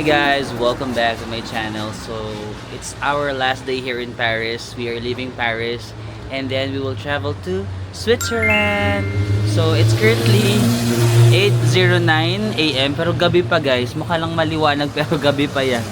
Hi guys, welcome back to my channel. So it's our last day here in Paris. We are leaving Paris and then we will travel to Switzerland. So it's currently 8:09 AM pero gabi pa guys. Mukha lang maliwanag pero gabi pa yan.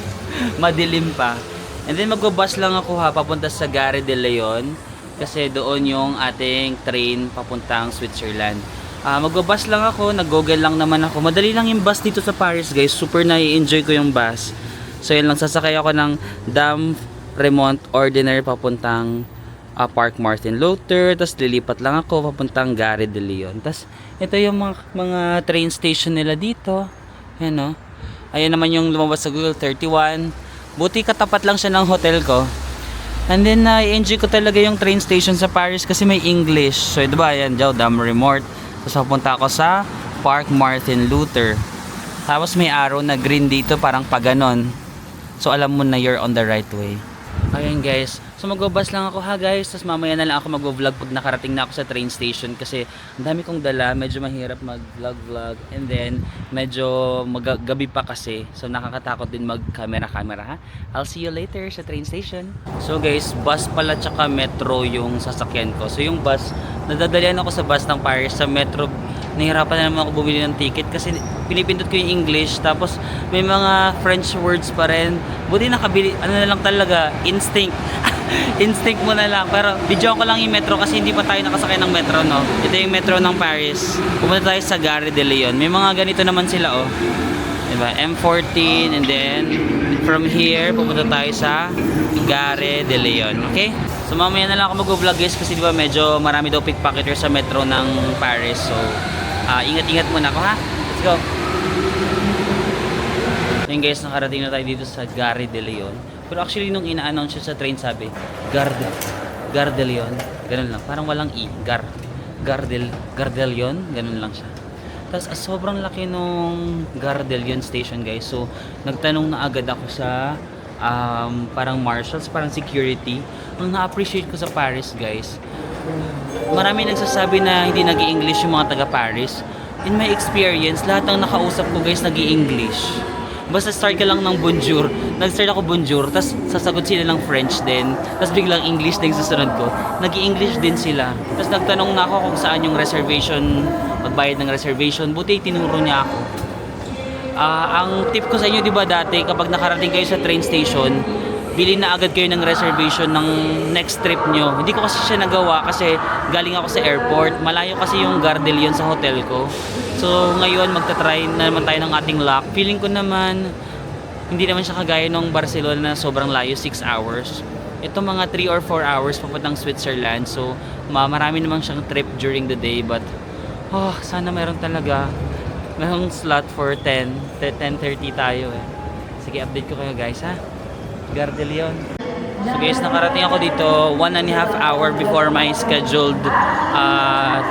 Madilim pa. And then magbabus lang ako papunta sa Gare de Lyon kasi doon yung ating train papuntang Switzerland. Magbabus lang ako, nag-google lang naman ako. Madali lang yung bus dito sa Paris guys. Super nai-enjoy ko yung bus. So yun lang, sasakay ako ng Dam Remont Ordinaire papuntang Park Martin Luther. Tapos lilipat lang ako papuntang Gare de Lyon. Tapos ito yung mga train station nila dito. Ayan o. Ayan naman yung lumabas sa Google, 31. Buti katapat lang siya ng hotel ko. And then i-enjoy ko talaga yung train station sa Paris kasi may English. So diba, ayan dyan, Dam Remont. Tapos papunta ako sa Park Martin Luther. Tapos may arrow na green dito, parang paganon. So alam mo na you're on the right way. Ayan guys. So magbabas lang ako ha guys. Tapos mamaya na lang ako mag-vlog pag nakarating na ako sa train station. Kasi ang dami kong dala. Medyo mahirap mag-vlog. And then medyo gabi pa kasi. So nakakatakot din mag-camera ha. I'll see you later sa train station. So guys, bus pala tsaka metro yung sasakyan ko. So yung bus, nadadalian ako sa bus ng Paris. Sa metro, nahirapan na naman ako bumili ng ticket kasi pinipindot ko yung English. Tapos may mga French words pa rin. Buti nakabili, ano na lang talaga, instinct. Instinct mo na lang. Pero video ko lang yung metro kasi hindi pa tayo nakasakay ng metro, no? Ito yung metro ng Paris. Pumunta tayo sa Gare de Lyon. May mga ganito naman sila, oh. Diba? M14 and then from here, pumunta tayo sa Gare de Lyon. Okay? So mamaya na lang ako mag-vlog guys kasi diba medyo marami daw pickpocketer sa metro ng Paris. So ingat-ingat muna ako ha. Let's go. Ayun guys, nakarating na tayo dito sa Gare de Lyon. Pero actually nung ina-announce sa train sabi Gare de Lyon. Ganun lang. Parang walang I. Gare de Lyon. Ganun lang siya. Tapos sobrang laki nung Gare de Lyon station guys. So nagtanong na agad ako sa parang marshals, parang security. Ang na-appreciate ko sa Paris guys, marami nagsasabi na hindi nag-i-English yung mga taga Paris. In my experience, lahat ng nakausap ko guys nag-i-English. Basta start ka lang ng bonjour. Nag-start ako bonjour, tapos sasagot sila ng French din. Tapos biglang English din susunod ko. Nag-i-English din sila. Tapos nagtanong na ako kung saan yung reservation, magbayad ng reservation. Buti tinuro niya ako. Ang tip ko sa inyo, di ba dati, kapag nakarating kayo sa train station, bili na agad kayo ng reservation ng next trip nyo. Hindi ko kasi siya nagawa kasi galing ako sa airport. Malayo kasi yung Gare de Lyon sa hotel ko. So ngayon magta-try na naman tayo ng ating luck. Feeling ko naman hindi naman siya kagaya ng Barcelona na sobrang layo, 6 hours. Ito mga 3 or 4 hours papuntang Switzerland. So marami naman siyang trip during the day, but sana meron talaga. Merong slot for 10:30 tayo eh. Sige, update ko kayo guys ha. Gare de Lyon. So guys, nakarating ako dito 1.5 hour before my scheduled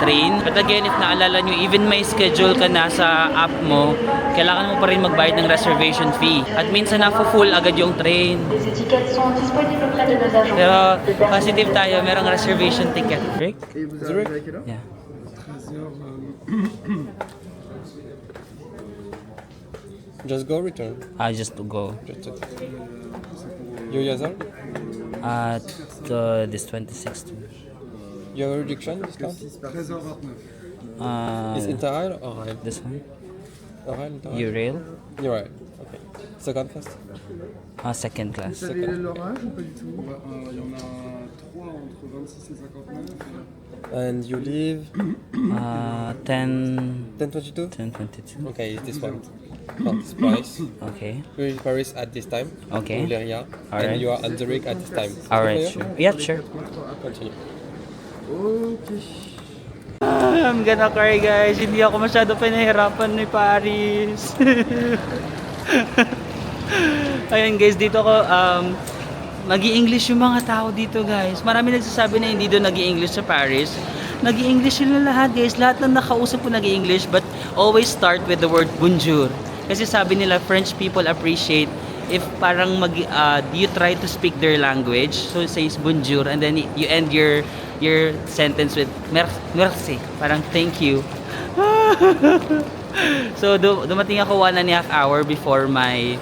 train. But again, if naalala nyo, even may schedule ka na sa app mo, kailangan mo pa rin magbayad ng reservation fee. At minsan na-full agad yung train. Pero positive tayo, merong reservation ticket. Rick? Yeah. Just go, return. Just to go. Your user? This 26th. Your reduction discount? Is Interrail or Rail? This one? Rail, Interrail? Eurail? You're right. Okay. Second class? Second class. Vous avez l'orage ou pas du tout? Il y en a 3 entre 26 et 59. And you leave 10:22? 10:22. Okay, it's this one. For this price. Okay. You're in Paris at this time. Okay. Valeria. Alright. And you are on Zurich at this time. Alright, Okay, sure. Yeah, sure. Continue. Ok. I'm gonna cry guys. Hindi ako masyado pinahirapan ni Paris. Ayun guys, dito ako nag-i-English yung mga tao dito guys. Marami nagsasabi na hindi doon nag-i-English sa Paris. Nag-i-English sila lahat guys. Lahat ng nakausap ko nag-i-English, but always start with the word bonjour. Kasi sabi nila French people appreciate if parang you try to speak their language. So it says bonjour and then you end your sentence with merci. Parang thank you. So dumating ako 1.5 hour before my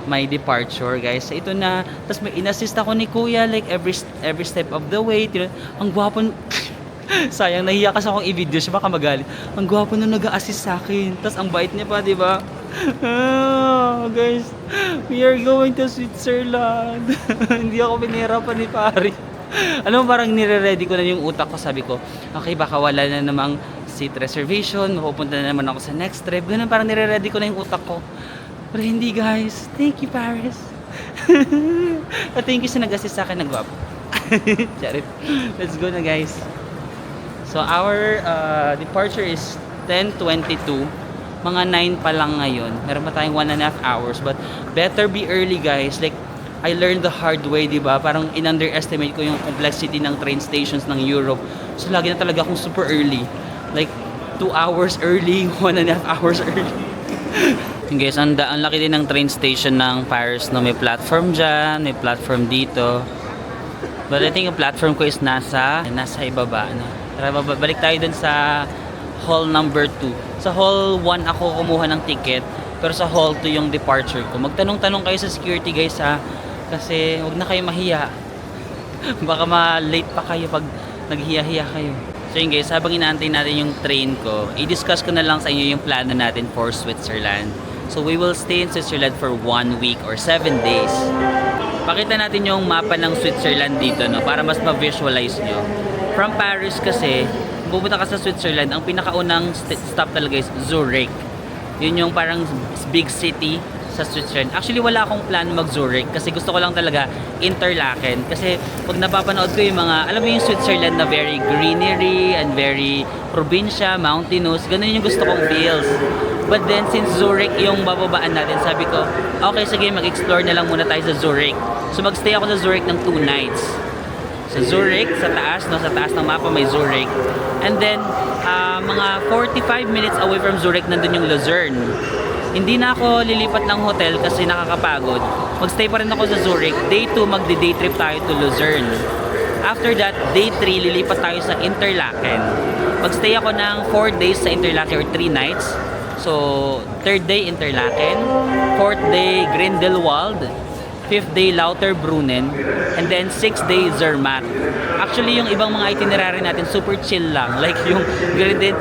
my departure, guys. So, ito na. Tapos may inassist ako ni Kuya, like every step of the way. Ang gwapo. Sayang, nahiya kasi akong i-video siya, baka magalit. Ang gwapo na nag-a-assist sa akin. Tapos ang bait niya pa, di ba? Guys, we are going to Switzerland. Hindi ako pinahirapan ni pare. Alam mo, parang nire-ready ko na yung utak ko. Sabi ko, okay, baka wala na namang seat reservation. Mapupunta na naman ako sa next trip. Ganun, parang nire-ready ko na yung utak ko. Pero hindi, guys. Thank you, Paris. At thank you sa nag-assist sa akin. Nagwapo. Charit. Let's go na, guys. So our departure is 10:22. Mga 9 pa lang ngayon. Meron pa tayong 1.5 hours. But better be early, guys. Like, I learned the hard way, di ba? Parang in-underestimate ko yung complexity ng train stations ng Europe. So lagi na talaga akong super early. Like 2 hours early, 1.5 hours early. Guys, ang laki din ng train station ng Paris, no? May platform dyan, may platform dito. But I think yung platform ko is nasa ibaba, no? Tara, balik tayo dun sa hall number 2. Sa hall 1 ako kumuha ng ticket, pero sa hall 2 yung departure ko. Magtanong-tanong kayo sa security, guys, ha? Kasi huwag na kayo mahiya. Baka ma-late pa kayo pag naghiya-hiya kayo. So yun, guys, habang inaantay natin yung train ko, i-discuss ko na lang sa inyo yung plano natin for Switzerland. So we will stay in Switzerland for 1 week or 7 days. Pakita natin yung mapa ng Switzerland dito, no, para mas ma-visualize nyo. From Paris kasi, kung pupunta ka sa Switzerland, ang pinakaunang stop talaga is Zurich. Yun yung parang big city sa Switzerland. Actually, wala akong plan mag-Zurich kasi gusto ko lang talaga Interlaken. Kasi pag napapanood ko yung mga, alam mo yung Switzerland na very greenery and very probinsya, mountainous, ganun yung gusto kong feels. But then, since Zurich yung bababaan natin, sabi ko, okay, sige, mag-explore na lang muna tayo sa Zurich. So, mag-stay ako sa Zurich ng 2 nights. Sa Zurich, sa taas, no? Sa taas ng mapa may Zurich. And then, mga 45 minutes away from Zurich, nandun yung Lucerne. Hindi na ako lilipat ng hotel kasi nakakapagod. Mag-stay pa rin ako sa Zurich. Day 2, magdi-day trip tayo to Lucerne. After that, day 3, lilipat tayo sa Interlaken. Mag-stay ako ng 4 days sa Interlaken or 3 nights. So, 3rd day Interlaken, 4th day Grindelwald, 5th day Lauterbrunnen, and then 6th day Zermatt. Actually, yung ibang mga itinerary natin super chill lang. Like yung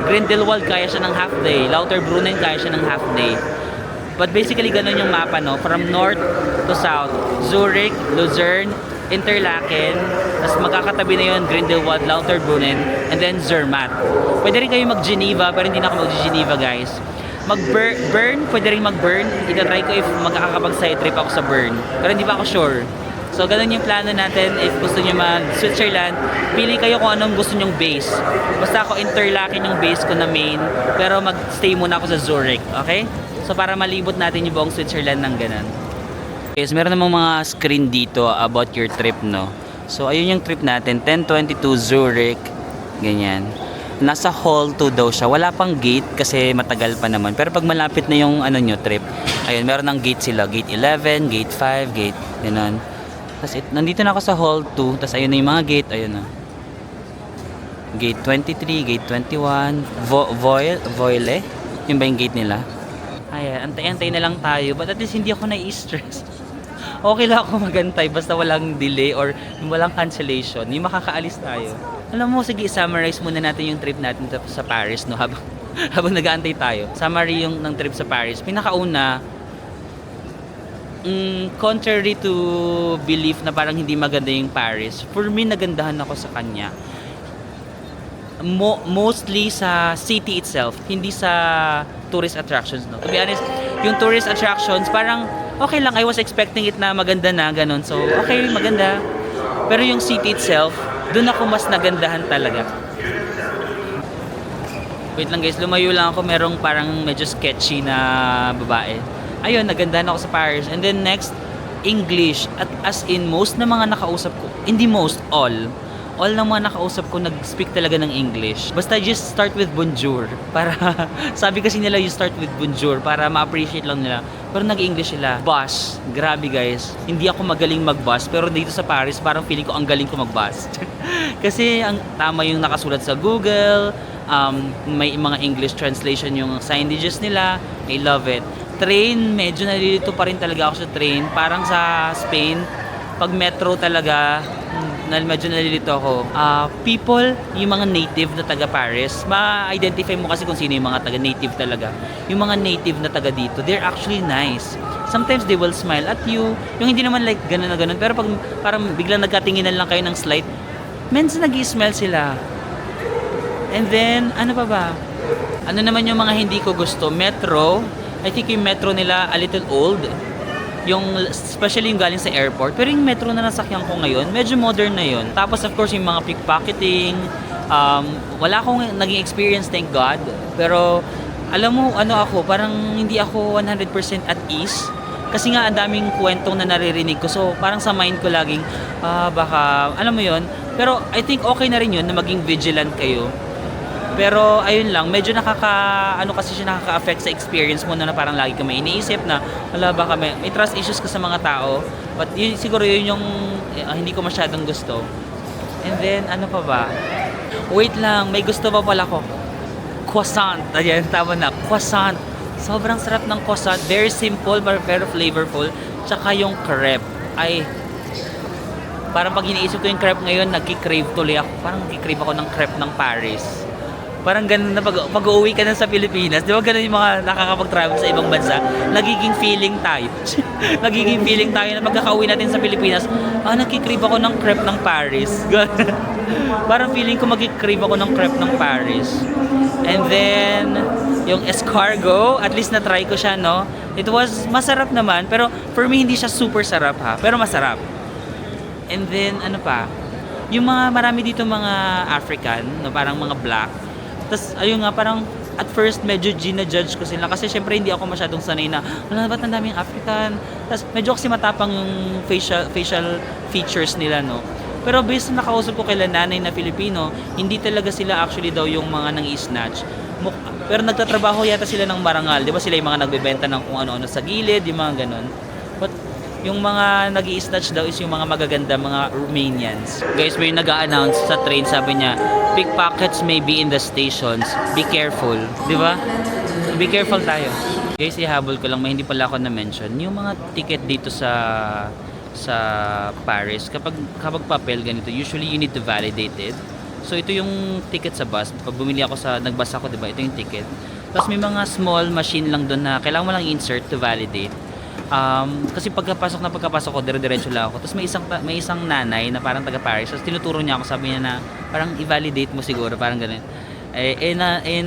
Grindelwald kaya siya ng half day, Lauterbrunnen kaya siya ng half day. But basically, ganun yung mapa, no? From north to south, Zurich, Lucerne, Interlaken, tapos magkakatabi na yun, Grindelwald, Lauterbrunnen, and then Zermatt. Pwede rin kayo mag-Geneva, pero hindi na ako mag-Geneva, guys. Mag-Bern, pwede rin mag-Bern. Itatry ko if magkakapag-side trip ako sa Bern. Pero hindi pa ako sure. So, ganun yung plano natin. If gusto nyo mag-Switzerland, pili kayo kung anong gusto nyong base. Basta ako Interlaken yung base ko na main, pero mag-stay muna ako sa Zurich. Okay? So, para malibot natin yung buong Switzerland ng ganun. Okay, so meron namang mga screen dito about your trip, no? So, ayun yung trip natin. 10:22 Zurich. Ganyan. Nasa hall 2 daw siya. Wala pang gate kasi matagal pa naman. Pero pag malapit na yung ano nyo, trip, ayun, meron ng gate sila. Gate 11, gate 5, gate, gano'n. Tapos nandito na ako sa hall 2. Tapos ayun na yung mga gate. Ayun na. Gate 23, gate 21, Voile. Yun ba yung gate nila? Ayan, antay-antay na lang tayo. But at least hindi ako na-stress. Okay lang ako magantay basta walang delay or walang cancellation. Yung makakaalis tayo. Alam mo, sige, summarize muna natin yung trip natin sa Paris, no? Habang nag-aantay tayo. Summary yung ng trip sa Paris. Pinakauna, contrary to belief na parang hindi maganda yung Paris, for me, nagandahan ako sa kanya. Mostly sa city itself, hindi sa tourist attractions, no? To be honest, yung tourist attractions, parang okay lang. I was expecting it na maganda na, ganun. So, okay, maganda. Pero yung city itself, doon ako mas nagandahan talaga. Wait lang, guys, lumayo lang ako. Merong parang medyo sketchy na babae. Ayun, nagandahan ako sa Paris. And then next, English. At as in, most na mga nakausap ko, hindi most, all ng mga nakausap ko nag-speak talaga ng English. Basta just start with bonjour. Para, sabi kasi nila you start with bonjour para ma-appreciate lang nila. Pero nag-English sila. Bus. Grabe, guys. Hindi ako magaling mag-bus. Pero dito sa Paris, parang feeling ko ang galing ko mag-bus. Kasi ang tama yung nakasulat sa Google. May mga English translation yung signages nila. I love it. train, medyo nalilito pa rin talaga ako sa train. Parang sa Spain, pag metro talaga, medyo nalilito ako. People, yung mga native na taga Paris, ma-identify mo kasi kung sino yung mga taga native talaga. Yung mga native na taga dito, they're actually nice. Sometimes they will smile at you. Yung hindi naman like ganun na ganun. Pero pag parang biglang nagkatinginan lang kayo ng slight, minsan nag-i-smile sila. And then, ano pa ba? Ano naman yung mga hindi ko gusto? Metro. I think yung metro nila a little old. Yung, especially yung galing sa airport. Pero yung metro na nasakyan ko ngayon, medyo modern na yun. Tapos of course yung mga pickpocketing. Wala akong naging experience, thank God. Pero, alam mo, ano ako, parang hindi ako 100% at ease. Kasi nga, ang daming kwentong na naririnig ko. So, parang sa mind ko laging, baka, alam mo yon. Pero, I think okay na rin yun na maging vigilant kayo. Pero, ayun lang, medyo kasi siya nakaka-affect sa experience mo na parang lagi ka may iniisip na, wala, baka may trust issues ka sa mga tao. But, yun, siguro yun yung hindi ko masyadong gusto. And then, ano pa ba? Wait lang, may gusto pa pala ko. Croissant. Ayan, tama na. Croissant. Sobrang sarap ng croissant. Very simple but very flavorful. Tsaka yung crepe. Ay, parang pag iniisip ko yung crepe ngayon, nagki-crave tuloy ako. Parang nagki-crave ako ng crepe ng Paris. Parang ganun na pag-uwi ka na sa Pilipinas. Di ba ganun yung mga nakakapag-travel sa ibang bansa? Nagiging feeling tayo. Nagiging feeling tayo na pagkaka-uwi natin sa Pilipinas, nagki-crave ako ng crepe ng Paris. Parang feeling ko mag-crave ako ng crepe ng Paris. And then, yung escargot, at least na-try ko siya, no? It was masarap naman, pero for me, hindi siya super sarap, ha? Pero masarap. And then, ano pa? Yung mga, marami dito mga African, no? Parang mga black. Tapos, ayun nga, parang at first, medyo gina-judge ko sila. Kasi syempre, hindi ako masyadong sanay na, wala, ba't ang daming African? Tapos, medyo kasi matapang yung facial features nila, no? Pero based na nakausap ko kay nanay na Filipino, hindi talaga sila actually daw yung mga nang-i-snatch. Pero nagtatrabaho yata sila ng marangal. Di ba sila yung mga nagbebenta ng kung ano-ano sa gilid, yung mga ganun. But yung mga nag-i-snatch daw is yung mga magaganda, mga Romanians. Guys, may nag-a-announce sa train, sabi niya, pickpockets may be in the stations. Be careful. Di ba? Be careful tayo. Guys, ihabol ko lang, may hindi pala ako na-mention. Yung mga ticket dito sa Paris, kapag papel ganito, usually you need to validate it. So ito yung ticket sa bus. Pag bumili ako nagbus ako, 'di ba? Ito yung ticket. Tapos may mga small machine lang doon na kailangan mo lang insert to validate. Kasi pagkapasok ko, dire-diretso lang ako. Tapos may isang nanay na parang taga Paris. Tapos tinuturo niya ako, sabi niya na parang i-validate mo siguro, parang ganun.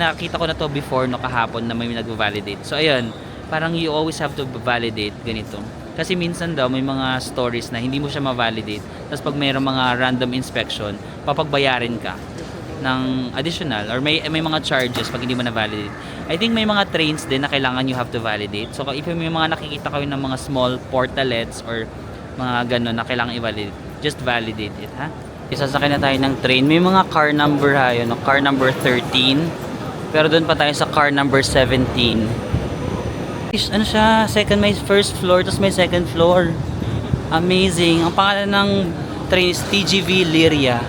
Nakita ko na to before no kahapon na may nag-validate. So ayun, parang you always have to validate ganito. Kasi minsan daw may mga stories na hindi mo siya ma-validate. Tapos pag mayroong mga random inspection, papagbayarin ka ng additional or may mga charges pag hindi mo na-validate. I think may mga trains din na kailangan you have to validate. So if may mga nakikita kayo ng mga small portalets or mga ganun na kailangan i-validate, just validate it, ha? Isasakay na tayo ng train. May mga car number yun, no? Car number 13. Pero doon pa tayo sa car number 17. Ano siya, may first floor, tapos may second floor. Amazing. Ang pangalan ng train is TGV Lyria.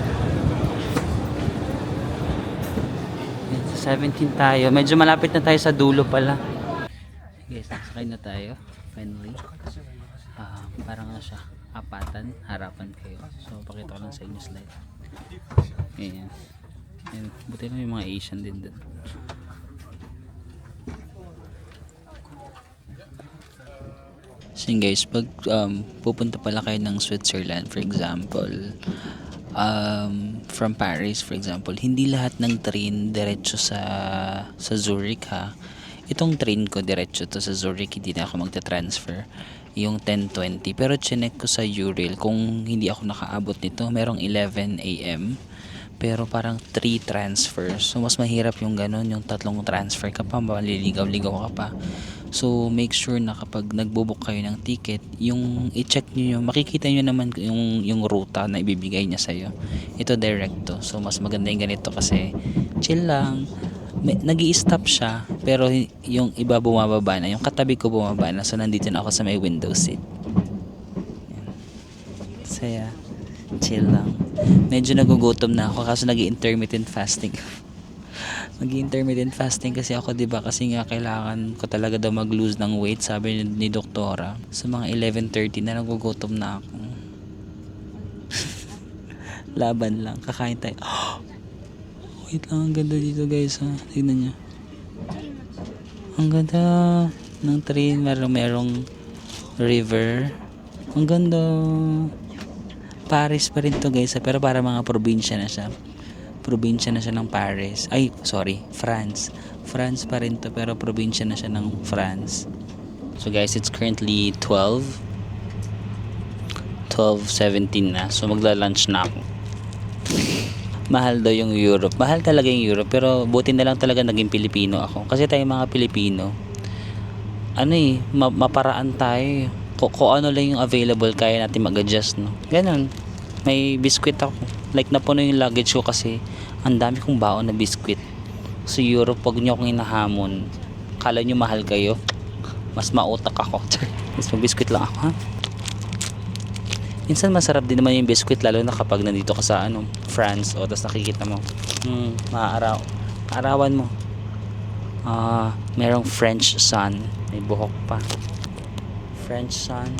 17 tayo. Medyo malapit na tayo sa dulo pala. Guys, sakay na tayo. Finally. Parang ano siya, apatan, harapan kayo. So, pakita ko lang sa inyo slide. Ayan. Ayan. Buti na may mga Asian din dun. So guys, pag pupunta pala kayo ng Switzerland, for example, from Paris, for example, hindi lahat ng train diretso sa Zurich, ha. Itong train ko diretso to sa Zurich, hindi na ako magta-transfer yung 10:20. Pero chinek ko sa Eurail, kung hindi ako nakaabot nito, merong 11 AM. Pero parang 3 transfers. So mas mahirap yung ganun, yung tatlong transfer ka pa, maliligaw-ligaw ka pa. So make sure na kapag nagbo-book kayo ng ticket, yung i-check niyo makikita niyo naman yung ruta na ibibigay niya sa iyo. Ito direct to. So mas maganda yung ganito kasi chill lang. Nag-i-stop siya, pero yung iba bumababa na, yung katabi ko bumaba na. So nandito na ako sa may window seat. Yan. Saya. Chill lang. Medyo nagugutom na ako kasi nag-intermittent fasting. Mag-intermittent fasting kasi ako, 'di ba? Kasi nga kailangan ko talaga daw mag-lose ng weight, sabi ni doktora. Sa mga 11:30 na nagugutom na ako. Laban lang, kakain tayo. Wait lang, ang ganda dito guys ha. Tignan nyo. Ang ganda ng train, merong river. Ang ganda. Paris pa rin to guys ha, pero para mga probinsya na siya. Probinsya na siya ng Paris. Ay, sorry, France. France pa rin to, pero probinsya na siya ng France. So guys, it's currently 12:17 na. So magla-lunch na ako. Mahal daw yung Europe. Mahal talaga yung Europe, pero buti na lang talaga naging Pilipino ako. Kasi tayo mga Pilipino, maparaan tayo. Kung ano lang yung available, kaya natin mag-adjust, no? Ganun. May biskwit ako. Like, napuno yung luggage ko kasi ang dami kong baon na biskwit. Sa Europe, pag nyo akong inahamon, kala nyo mahal kayo, mas mautak ako. Mas mag-biskwit lang ako, ha? Minsan masarap din naman yung biskwit, lalo na kapag nandito ka sa France, o tapos nakikita mo arawan mo merong French sun, may buhok pa, French sun.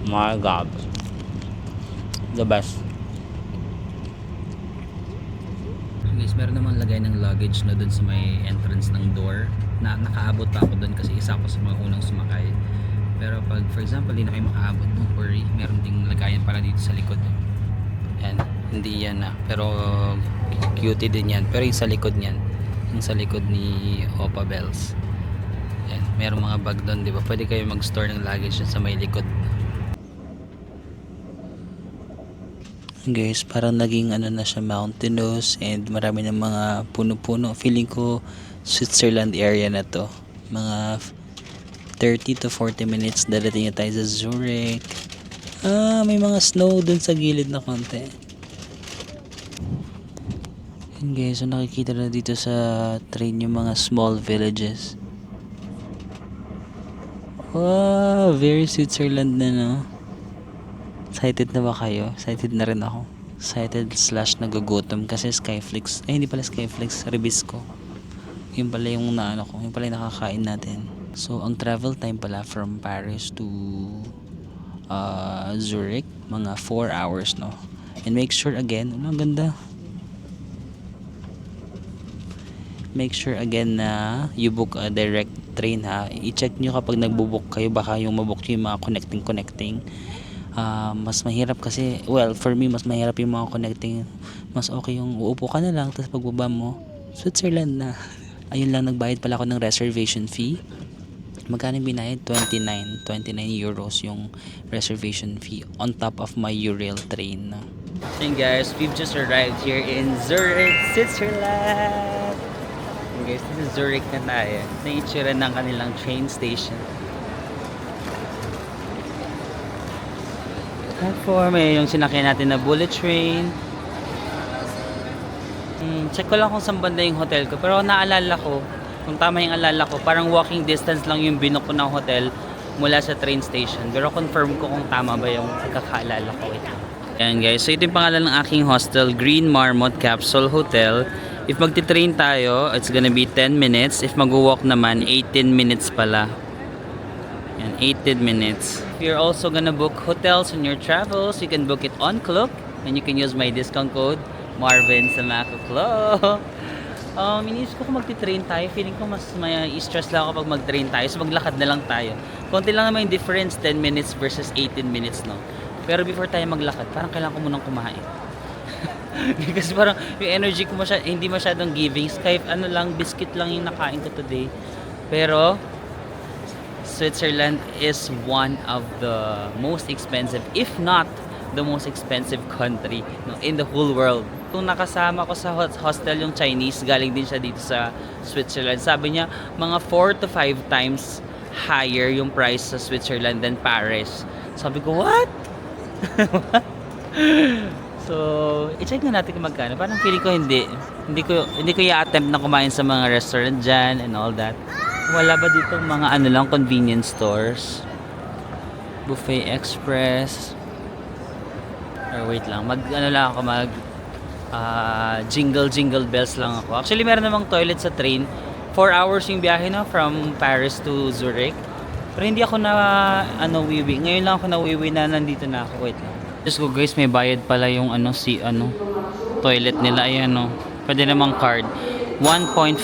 My God, the best. Guys, meron naman lagay ng luggage na dun sa may entrance ng door, na nakaabot pa ako dun kasi isa ako sa mga unang sumakay. Pero pag for example di na kayo makaabot, don't worry, meron ding lagayan para dito sa likod. Yan, hindi yan na, pero cutie din yan. Pero yung sa likod niyan, yung sa likod ni Opa Bells, yan, merong mga bag doon, di ba? Pwede kayo mag-store ng luggage sa may likod. Guys, parang naging na siya, mountainous, and marami ng mga puno-puno. Feeling ko Switzerland area na to. Mga 30 to 40 minutes darating na tayo sa Zurich. May mga snow dun sa gilid na konti. And guys, so nakikita na dito sa train yung mga small villages. Wow, very Switzerland na, no? Excited na ba kayo? Excited na rin ako. Excited / nagugutom kasi Skyflix. Hindi pala Skyflix, Ribisco. Yun pala yung yung pala yung nakakain natin. So, ang travel time pala from Paris to Zurich, mga 4 hours, no? And make sure again, ang ganda. Make sure again na you book a direct train, ha. I-check nyo kapag nagbo-book kayo, baka yung mabook nyo yung mga connecting. Mas mahirap kasi, well, for me, mas mahirap yung mga connecting. Mas okay yung uupo ka na lang, tapos pagbaba mo, Switzerland na. Ayun lang, nagbayad pala ako ng reservation fee. Magkano binayad? 29 euros yung reservation fee on top of my Eurail train. So guys, we've just arrived here in Zurich, Switzerland. And guys, this is Zurich na tayo. Naitsura ng kanilang train station. Platform, yung sinakyan natin na bullet train. Check ko lang kung saan banda yung hotel ko, pero naalala ko, kung tama yung alala ko, parang walking distance lang yung binook ko ng hotel mula sa train station. Pero confirm ko kung tama ba yung pagkakaalala ko. Ayan guys, so ito yung pangalan ng aking hostel, Green Marmot Capsule Hotel. If magti-train tayo, it's gonna be 10 minutes. If mag-walk naman, 18 minutes pala. Yan, 18 minutes. If you're also gonna book hotels in your travels, you can book it on Klook, and you can use my discount code Marvin sa Mako Klook. Inisip ko kung magti-train tayo, feeling ko mas may stress lang ako pag mag-train tayo, so maglakad na lang tayo. Konti lang naman yung difference, 10 minutes versus 18 minutes, no? Pero before tayo maglakad, parang kailangan ko munang kumain. Kasi parang yung energy ko hindi masyadong giving. Kahit biscuit lang yung nakain ko today. Pero Switzerland is one of the most expensive, if not the most expensive country, no, in the whole world. Kung nakasama ko sa hostel yung Chinese, galing din siya dito sa Switzerland. Sabi niya, mga 4 to 5 times higher yung price sa Switzerland than Paris. Sabi ko, what? So, i-check na natin kung magkano. Parang feeling ko hindi ko i-attempt na kumain sa mga restaurant dyan and all that. Wala ba dito mga convenience stores? Buffet Express. Or wait lang, ano lang ako, jingle bells lang ako. Actually, meron namang toilet sa train. 4 hours yung biyahe na from Paris to Zurich. Pero hindi ako wiwi. Ngayon lang ako nawiwi na nandito na ako. Wait lang. Just go guys, may bayad pala yung toilet nila. Ayan pwede namang card. 1.5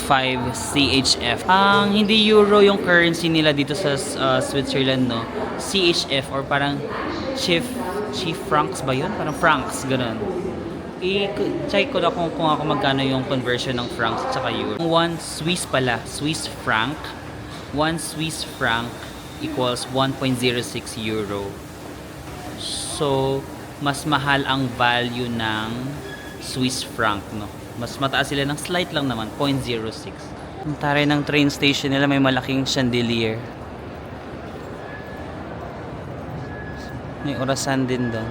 CHF. Ang hindi euro yung currency nila dito sa Switzerland, no? CHF or parang Chief francs ba yun? Parang francs, ganun. I-check ko na kung ako magkano yung conversion ng francs at saka euro. 1 Swiss pala, Swiss franc. 1 Swiss franc equals 1.06 euro. So, mas mahal ang value ng Swiss franc, no? Mas mataas sila ng slight lang naman, 0.06. Ang taray ng train station nila, may malaking chandelier. May orasan din doon.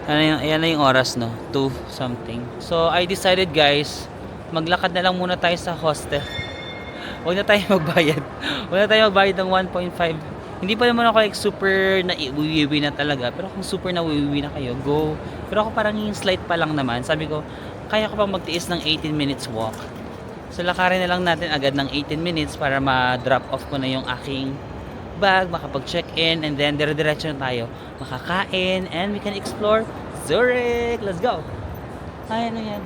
Ayan na yung oras, no? 2 something. So, I decided guys, maglakad na lang muna tayo sa hostel. Huwag na tayo magbayad. Huwag na tayo magbayad ng 1.5. Hindi pa naman ako like super na wiwi na talaga. Pero kung super na wiwi na kayo, go. Pero ako parang yung slight pa lang naman. Sabi ko, kaya ko pang magtiis ng 18 minutes walk. So, lakarin na lang natin agad ng 18 minutes para ma-drop off ko na yung aking bag, makapag-check-in, and then dire-diretso na tayo makakain, and we can explore Zurich. Let's go! Ay, ano yan?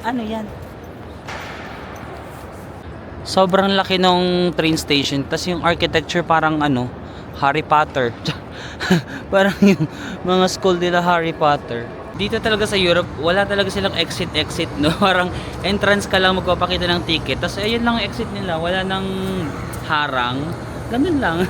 Ano yan? Sobrang laki ng train station, tas yung architecture parang Harry Potter. Parang yung mga school nila Harry Potter. Dito talaga sa Europe, wala talaga silang exit, no? Parang entrance ka lang, magpapakita ng ticket. Tapos ayun lang ang exit nila, wala nang harang. Ganun lang.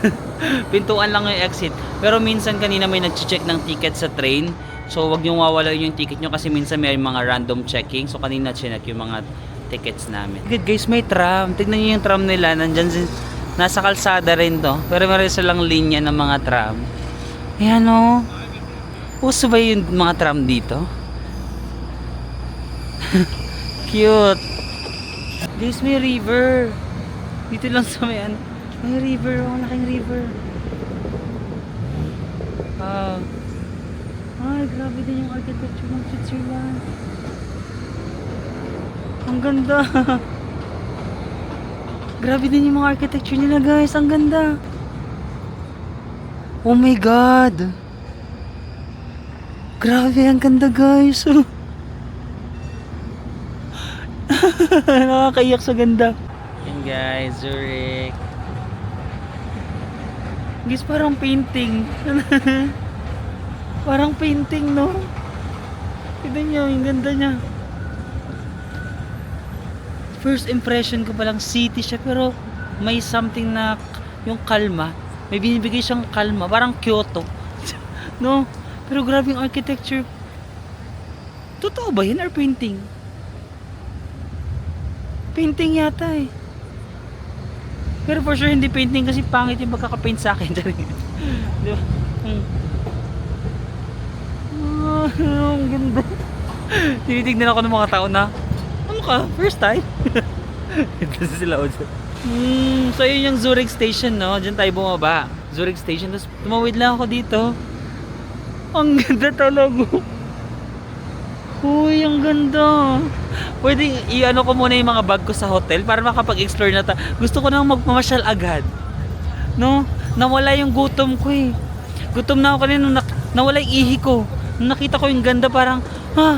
Pintuan lang yung exit. Pero minsan kanina may nag-check ng ticket sa train. So wag niyong wawala yung ticket nyo kasi minsan may mga random checking. So kanina chinek yung mga tickets namin. Good guys, may tram. Tignan niyo yung tram nila. Nandyan nasa kalsada rin to. Pero meron silang linya ng mga tram. Ayan o. Uso ba yung mga tram dito? Cute. Guys, may river. Dito lang sa may may river. Laking river. Ay, grabe din yung architecture ng Switzerland. Ang ganda. Grabe din yung mga architecture nila guys. Ang ganda. Oh my God. Grabe, ang ganda guys. Nakakaiyak sa ganda. Yan guys, Zurich. Guys, parang painting. Parang painting, no? Tignan nyo, yung ganda niya. First impression ko palang city siya, pero may something na yung kalma. May binibigay siyang kalma, parang Kyoto. No? Pero grabe yung architecture. Totoo ba yun or painting? Painting yata eh. Pero for sure hindi painting kasi pangit yung pagkakapaint sa akin. Diba? Ang ganda. Tinitignan ako ng mga tao na ano ka? First time? Ito sila Ojo. So yun yung Zurich station, no? Diyan tayo bumaba. Zurich station. Tapos tumawid lang ako dito. Ang ganda talaga. Uy, ang ganda. Pwede i-ano ko muna yung mga bag ko sa hotel para makapag-explore na Gusto ko nang magmamasyal agad. No? Nawala yung gutom ko eh. Gutom na ako kanina nung nawala yung ihi ko. Nung nakita ko yung ganda parang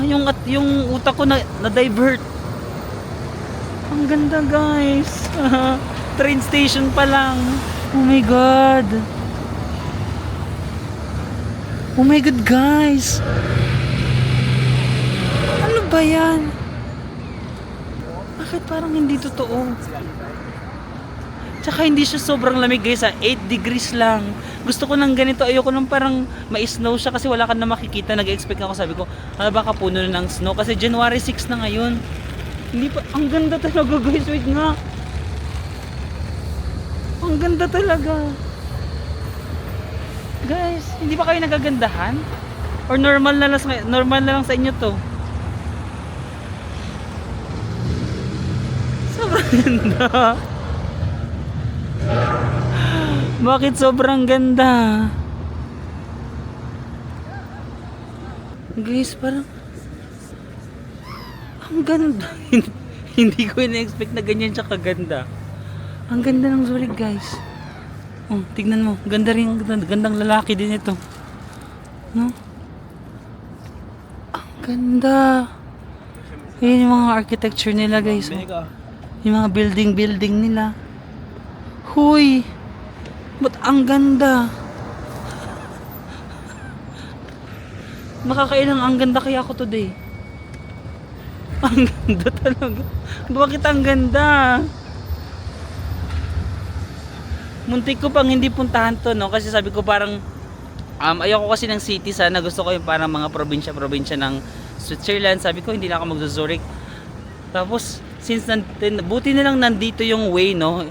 yung utak ko na-divert. Ang ganda guys. Train station pa lang. Oh my God. Oh my God guys. Ano ba yan? Bakit parang hindi totoo? Tsaka hindi siya sobrang lamig guys, 8 degrees lang. Gusto ko ng ganito, ayoko nang parang ma-snow siya kasi wala ka na makikita. Nag-expect ako, sabi ko, baka puno na ng snow kasi January 6 na ngayon. Hindi pa, ang ganda talaga guys, wait nga. Ang ganda talaga. Guys, hindi ba kayo nagagandahan? Or normal na lang sa inyo to? Sobrang ganda. Bakit sobrang ganda? Guys, parang ang ganda. Hindi ko ina-expect na ganyan siya kaganda. Ang ganda ng Zurich, guys. Oh, tignan mo. Ganda rin, gandang lalaki din ito. No? Ang ganda. Ayan yung mga architecture nila, guys. Oh. Yung mga building nila. Huy! Ba't ang ganda? Nakakailang ang ganda kaya ako today. Ang ganda talaga. Bakit ang ganda? Muntik ko pang hindi puntahan to, no? Kasi sabi ko parang ayoko kasi ng city, sana gusto ko yung parang mga probinsya ng Switzerland. Sabi ko hindi na ako magzo-Zurich. Tapos since buti na lang nandito yung way, no?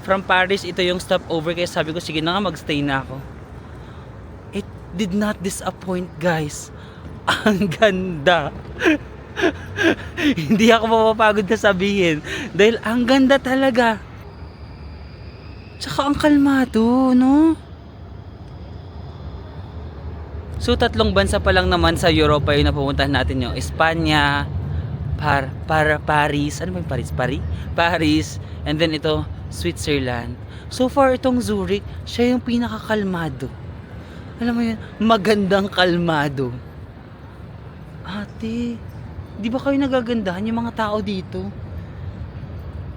From Paris ito yung stopover, kaya sabi ko sige na nga, magstay na ako. It did not disappoint, guys. Ang ganda. Hindi ako mapapagod na sabihin dahil ang ganda talaga. Tsaka ang kalmado, no? So 3 bansa pa lang naman sa Europa yung napupuntahan natin, yung Espanya, Paris, ano ba yung Paris? Paris, and then ito Switzerland. So far itong Zurich, siya yung pinakakalmado. Alam mo yun, magandang kalmado. Ate, di ba kayo nagagandahan yung mga tao dito?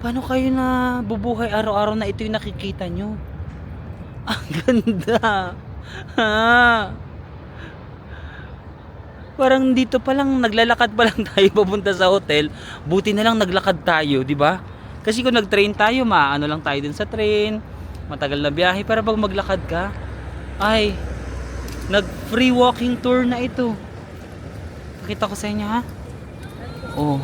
Paano kayo na bubuhay araw-araw na ito yung nakikita nyo? Ang ganda. Ha? Parang dito pa lang, naglalakad pa lang tayo papunta sa hotel. Buti na lang naglakad tayo, di ba? Kasi kung nag-train tayo, maano lang tayo dun sa train. Matagal na biyahe. Para pag maglakad ka, ay, nag-free walking tour na ito. Pakita ko sa inyo, ha? Oh.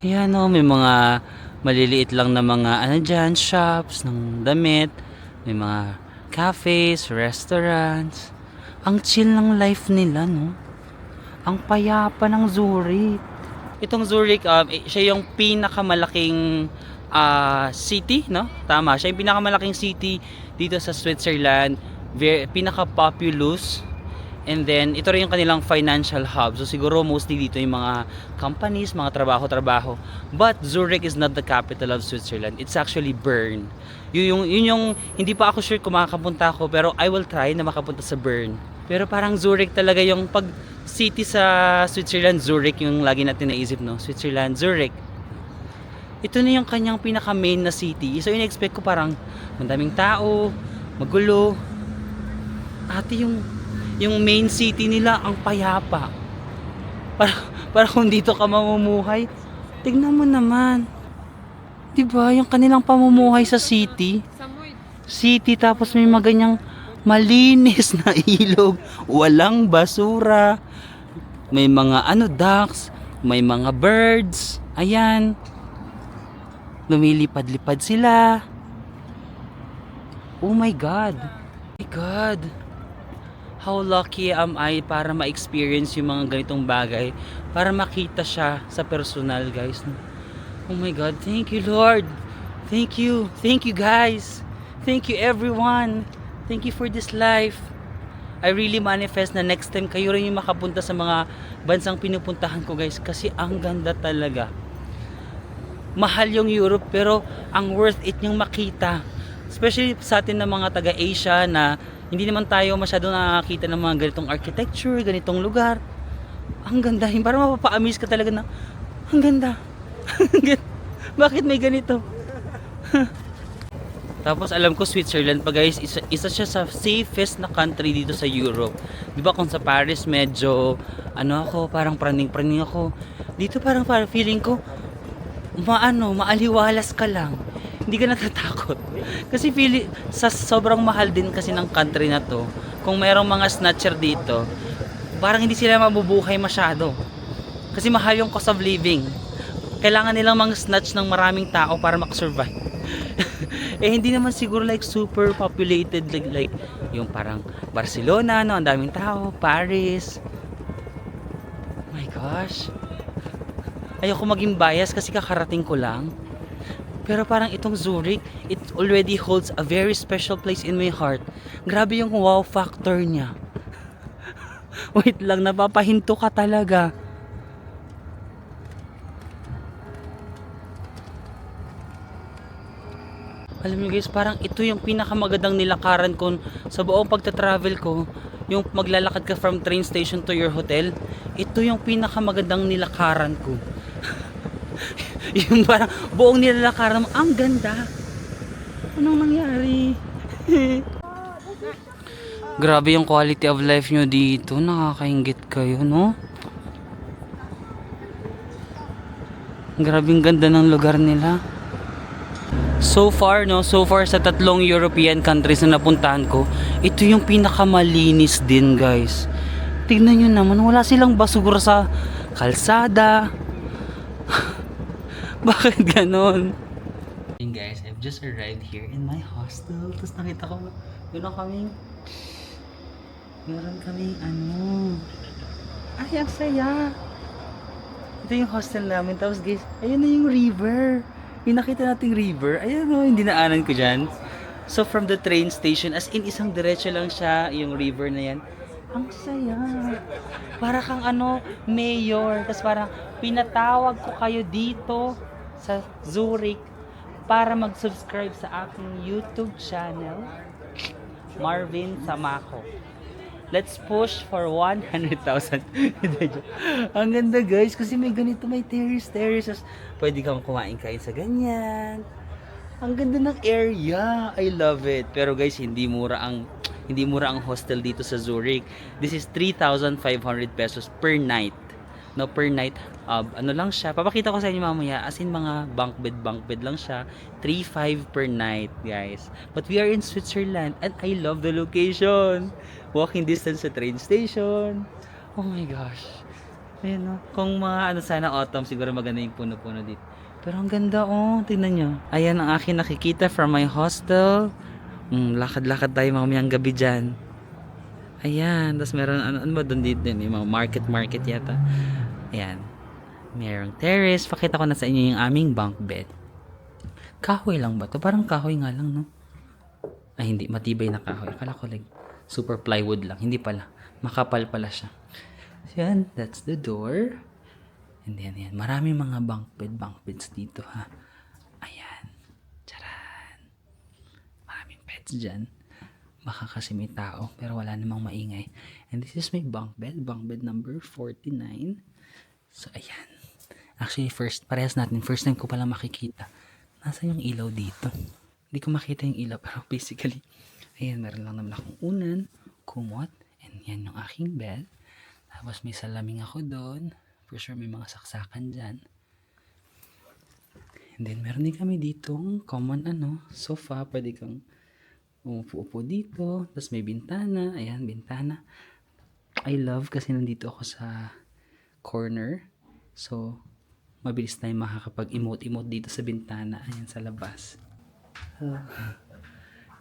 Ayan, oh, may mga maliliit lang na mga ano dyan, shops ng damit. May mga cafes, restaurants. Ang chill ng life nila, no? Ang payapa ng Zurich. Itong Zurich, siya yung pinakamalaking city, no? Tama, siya yung pinakamalaking city dito sa Switzerland. Pinaka-populous. And then, ito rin yung kanilang financial hub. So, siguro mostly dito yung mga companies, mga trabaho-trabaho. But, Zurich is not the capital of Switzerland. It's actually Bern. Yun yung, hindi pa ako sure kung makakapunta ako, pero I will try na makapunta sa Bern. Pero parang Zurich talaga yung pag city sa Switzerland, Zurich yung lagi natin naisip, no? Switzerland, Zurich. Ito na yung kanyang pinaka-main na city. So, in-expect ko parang madaming tao, magulo. Ate, yung main city nila ang payapa. Para kung dito ka mamumuhay, tignan mo naman. 'Di ba? Yung kanilang pamumuhay sa city. Tapos may maganyang malinis na ilog, walang basura. May mga ducks, may mga birds. Ayan. Lumilipad-lipad sila. Oh my God. Oh my God. How lucky am I para ma-experience yung mga ganitong bagay, para makita siya sa personal, guys. Oh my God, thank you, Lord. Thank you guys. Thank you everyone. Thank you for this life. I really manifest na next time kayo rin yung makapunta sa mga bansang pinupuntahan ko, guys, kasi ang ganda talaga. Mahal yung Europe, pero ang worth it yung makita, especially sa atin na mga taga-Asia na hindi naman tayo masyado nakakita ng mga ganitong architecture, ganitong lugar. Ang ganda, parang mapapa-amaze ka talaga na ang ganda. Bakit may ganito? Tapos alam ko Switzerland pa, guys, isa siya sa safest na country dito sa Europe. Di ba kung sa Paris medyo ako, parang praning-praning ako. Dito parang feeling ko maaliwalas ka lang. Hindi ka natatakot. Kasi sa sobrang mahal din kasi ng country na to, kung mayroong mga snatcher dito, parang hindi sila mabubuhay masyado. Kasi mahal yung cost of living. Kailangan nilang snatch ng maraming tao para makasurvive. Hindi naman siguro like super populated like yung parang Barcelona, no? Ang daming tao, Paris. Oh my gosh. Ayoko maging bias kasi kakarating ko lang. Pero parang itong Zurich, it already holds a very special place in my heart. Grabe yung wow factor niya. Wait lang, napapahinto ka talaga. Alam niyo guys, parang ito yung pinakamagandang nilakaran ko sa buong pagta-travel ko. Yung maglalakad ka from train station to your hotel. Ito yung pinakamagandang nilakaran ko. Yung parang buong nilalakaran mo, ang ganda. Anong nangyari? Grabe yung quality of life nyo dito. Nakakaingit kayo, no? Grabe yung ganda ng lugar nila. So far sa tatlong European countries na napuntahan ko, ito yung pinakamalinis din, guys. Tignan nyo naman, wala silang basura sa kalsada. Bakit ganon? And guys, I've just arrived here in my hostel. Tapos nakita ko, meron kaming ay, ang saya. Ito yung hostel namin. Tapos guys, ayun na yung river. Yung nakita nating river, ayun o, hindi naanan ko dyan. So from the train station, as in isang diretso lang siya, yung river na yan. Ang saya. Para kang mayor. Tapos parang pinatawag ko kayo dito sa Zurich para mag-subscribe sa aking YouTube channel, Marvin Samaco. Let's push for 100,000. Ang ganda guys, kasi may ganito, may terrace. Pwede kang kumain kain sa ganyan. Ang ganda ng area. I love it. Pero guys, hindi mura ang hostel dito sa Zurich. This is 3,500 pesos per night. No, per night. Lang siya. Papakita ko sa inyo mamaya. As in mga bunk bed lang siya. 3,500 per night, guys. But we are in Switzerland and I love the location. Walking distance sa train station. Oh my gosh. Ayan, no? Kung mga sana autumn, siguro maganda yung puno-puno dito. Pero ang ganda, oh. Tingnan nyo. Ayan ang akin nakikita from my hostel. Lakad-lakad tayo mamayang gabi dyan. Ayan. Tapos meron, ano ba doon dito? Yung mga market yata. Ayan. Merong terrace. Pakita ko na sa inyo yung aming bunk bed. Kahoy lang ba to? Parang kahoy nga lang, no? Ay, hindi. Matibay na kahoy. Akala ko like super plywood lang. Hindi pala. Makapal pala siya. So, yan. That's the door. And then, yan. Maraming mga bunk beds dito, ha? Ayan. Charan. Maraming pets dyan. Baka kasi may tao. Pero wala namang maingay. And this is my bunk bed. Bunk bed number 49. So, ayan. Actually, parehas natin. First time ko pala makikita. Nasa yung ilaw dito? Hindi ko makita yung ilaw. Pero basically, ayan, meron lang naman akong unan, kumot, and yan yung aking bed. Tapos may salaming ako doon. For sure, may mga saksakan dyan. And then, meron din kami ditong common sofa. Pwede kang umupo dito. Tapos may bintana. Ayan, bintana. I love kasi nandito ako sa corner. So, mabilis tayong makakapag-emote dito sa bintana. Ayan, sa labas.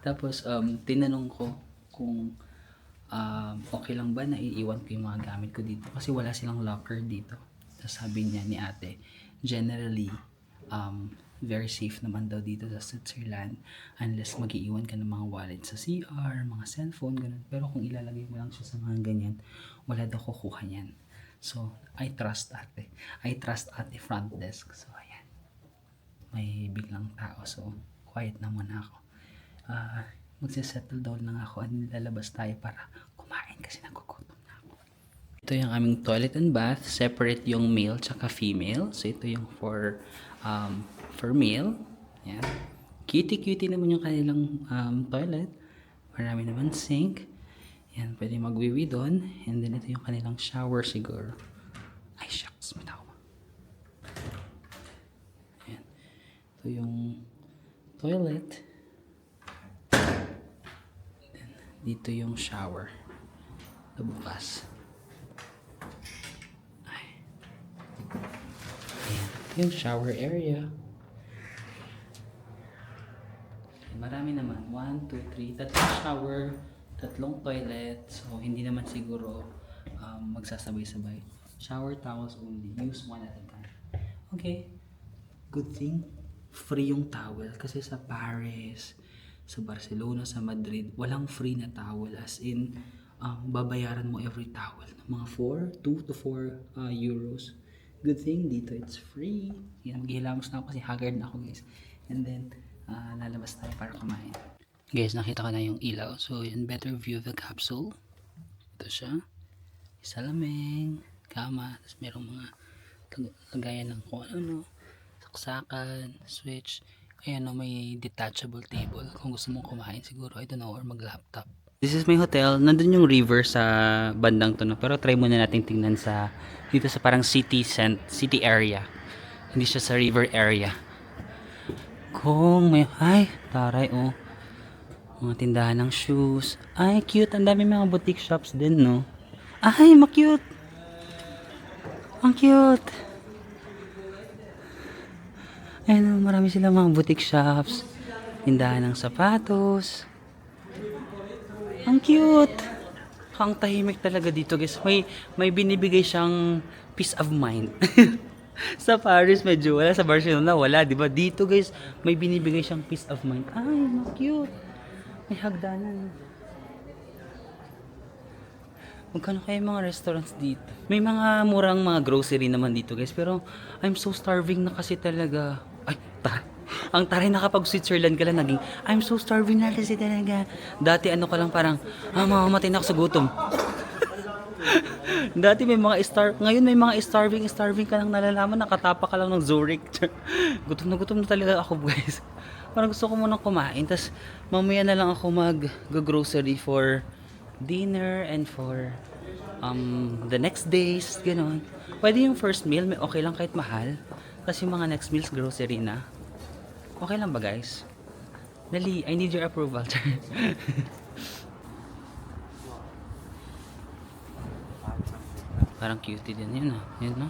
Tapos, tinanong ko kung okay lang ba na iiwan ko yung mga gamit ko dito. Kasi wala silang locker dito. Tapos sabi niya ni ate, generally, very safe naman daw dito sa Switzerland unless mag-iiwan ka ng mga wallet sa CR, mga cellphone, ganun. Pero kung ilalagay mo lang siya sa mga ganyan, wala daw kukuha niyan. So, I trust ate. I trust ate front desk. So, ayan. May biglang tao. So, quiet na muna ako. Magsisettle down lang ako at lalabas tayo para kumain kasi nagugutom na ako. Ito yung aming toilet and bath. Separate yung male tsaka female. So, ito yung for male. Ayan. Cutie naman yung kanilang toilet. Marami naman sink. Yan, pwede magwiwi doon. And then ito yung kanilang shower siguro. Ay, shucks. Matawa. Yan. Ito yung toilet. Then, dito yung shower. Ito bukas. Ay. Ayan. Ito yung shower area. Marami naman. 1, 2, 3. Tatlong shower. Tatlong toilet, so hindi naman siguro magsasabay-sabay. Shower towels only, use one at a time. Okay, good thing. free yung towel. Kasi sa Paris, sa Barcelona, sa Madrid, walang free na towel. As in, babayaran mo every towel. Mga 2 to 4 euros. Good thing, dito it's free. Yan, maghihilamos na ako kasi haggard na ako guys. And then, lalabas tayo para kumain. Guys, nakita ko na yung ilaw. So, yun, better view of the capsule. Ito siya. Salameng, kama, tapos merong mga lagayan ng kung ano, saksakan, switch. Kaya no, may detachable table. Kung gusto mong kumain siguro, I don't know, or mag-laptop. This is my hotel. Nandun yung river sa bandang to, no? Pero try muna natin tingnan sa, dito sa parang city area. Hindi siya sa river area. Kung may, ay, taray, oh. Mga tindahan ng shoes. Ay, cute. Ang dami mga boutique shops din, no? Ay, ma-cute. Ang cute. Ayun, marami silang mga boutique shops. Tindahan ng sapatos. Ang cute. Ang tahimik talaga dito, guys. May binibigay siyang peace of mind. Sa Paris, medyo wala. Sa Barcelona, wala. Diba? Dito, guys, may binibigay siyang peace of mind. Ay, ma-cute. May hagdanan. Magkano kaya mga restaurants dito? May mga murang mga grocery naman dito guys. Pero I'm so starving na kasi talaga. Ay, ang taray na kapag Switzerland ka lang naging I'm so starving na kasi talaga. Dati ano ka lang parang mamamatay na ako sa gutom. Dati may mga ngayon may mga starving ka lang nalalaman, nakatapa ka lang ng Zurich. Gutom na talaga ako guys. Parang gusto ko munang kumain, tas mamaya na lang ako mag-grocery for dinner and for the next days, gano'n. Pwede yung first meal, may okay lang kahit mahal. Kasi yung mga next meals, grocery na. Okay lang ba guys? Dali, I need your approval. Parang cutie din yun, no? Yun, no?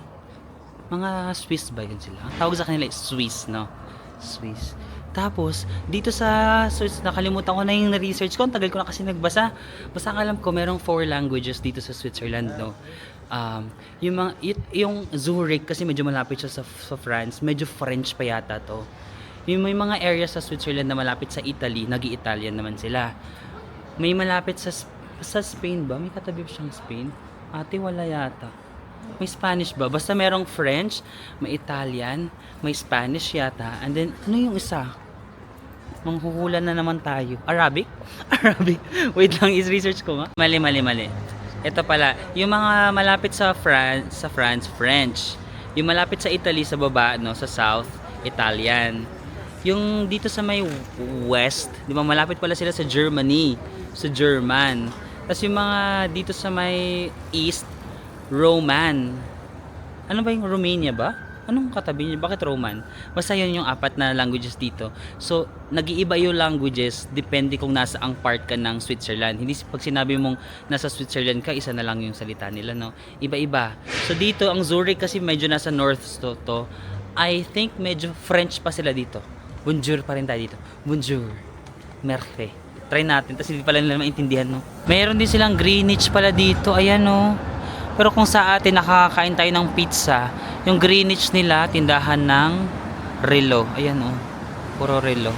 Mga Swiss ba yun sila? Tawag sa kanila Swiss, no? Swiss. Tapos, dito sa Swiss, nakalimutan ko na yung na-research ko. Ang tagal ko na kasi nagbasa. Basta ang alam ko, merong 4 languages dito sa Switzerland, no? Yung Zurich, kasi medyo malapit siya sa France. Medyo French pa yata to. Yung may mga areas sa Switzerland na malapit sa Italy, nag-i-Italian naman sila. May malapit sa Spain ba? May katabi siyang Spain? Ate, wala yata. May Spanish ba? Basta merong French, may Italian, may Spanish yata. And then, ano yung isa? Manghuhula na naman tayo. Arabic? Arabic. Wait lang, is-research ko nga. Mali. Ito pala, yung mga malapit sa France, French. Yung malapit sa Italy, sa baba, no, sa south, Italian. Yung dito sa may west, di ba, malapit pala sila sa Germany, sa German. Tapos yung mga dito sa may east, Roman. Ano ba yung Romania ba? Anong katabi niya? Bakit Roman? Basta yun yung 4 na languages dito. So, nag-iiba yung languages depende kung nasa ang part ka ng Switzerland. Hindi pag sinabi mong nasa Switzerland ka, isa na lang yung salita nila, no? Iba-iba. So, dito, ang Zurich kasi medyo nasa north to. I think medyo French pa sila dito. Bonjour pa rin tayo dito. Bonjour. Merci. Try natin. Tapos hindi pala nila maintindihan, no? Mayroon din silang Greenwich pala dito. Ayan, no? Pero kung sa atin nakakain tayo ng pizza, yung Greenwich nila, tindahan ng relo. Ayan, oh. Puro relo.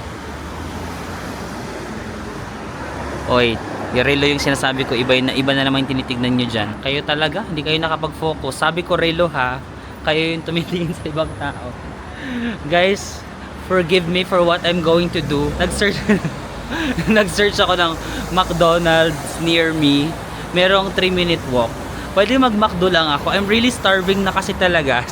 Oy, yung relo yung sinasabi ko, iba na naman yung tinitignan nyo dyan. Kayo talaga, hindi kayo nakapag-focus. Sabi ko relo ha, kayo yung tumitingin sa ibang tao. Guys, forgive me for what I'm going to do. Nag-search ako ng McDonald's near me. Merong 3-minute walk. Pwede mag-McDo lang ako. I'm really starving na kasi talaga.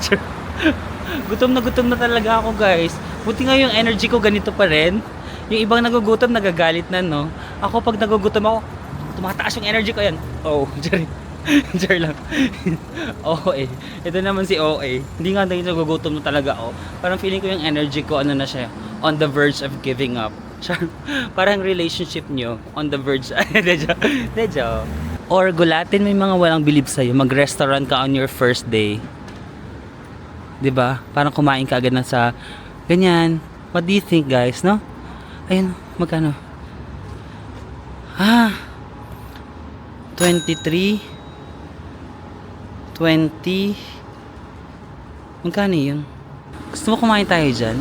Gutom na talaga ako guys. Buti nga yung energy ko ganito pa rin. Yung ibang nagugutom nagagalit na, no? Ako pag nagugutom ako, tumataas yung energy ko yan. Oh, Jar lang. OA. Ito naman si OA. Hindi nga tayo nagugutom na talaga ako. Parang feeling ko yung energy ko ano na siya, on the verge of giving up. Parang relationship nyo on the verge. Dejo. Or gulatin, may mga walang bilib sa'yo. Mag-restaurant ka on your first day. 'Di ba? Parang kumain ka agad na sa ganyan. What do you think guys, no? Ayun, magkano? 23 20. Magkano yun? Gusto mo kumain tayo dyan?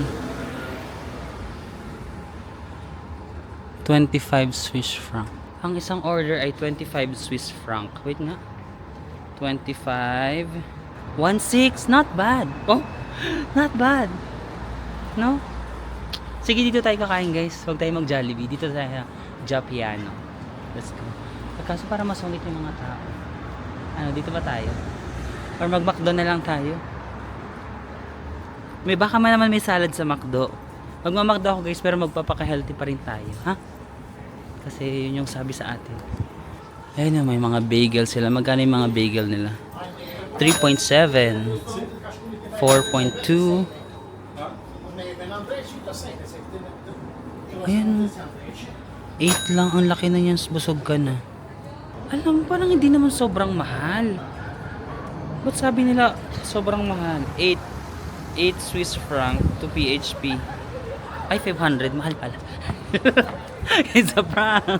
25 Swiss franc. Ang isang order ay 25 Swiss franc. Wait nga. 25. 1.6. Not bad. Oh, not bad. No? Sige, dito tayo kakain guys. Huwag tayo mag-Jollibee. Dito tayo Japiano. Let's go. Kaso para masungit yung mga tao. Ano, dito ba tayo? Or mag-McDo na lang tayo? May baka man naman may salad sa McDo. Magma-McDo ako guys, pero magpapaka-healthy pa rin tayo. Ha? Kasi yun yung sabi sa atin. Ayun na, may mga bagel sila. Magkano yung mga bagel nila? 3.7 4.2. Ayan, 8 lang. Ang laki na yan. Busog ka na. Alam mo, parang hindi naman sobrang mahal. Ba't sabi nila sobrang mahal? 8 Swiss franc to PHP. Ay, 500. Mahal pala. It's a prank.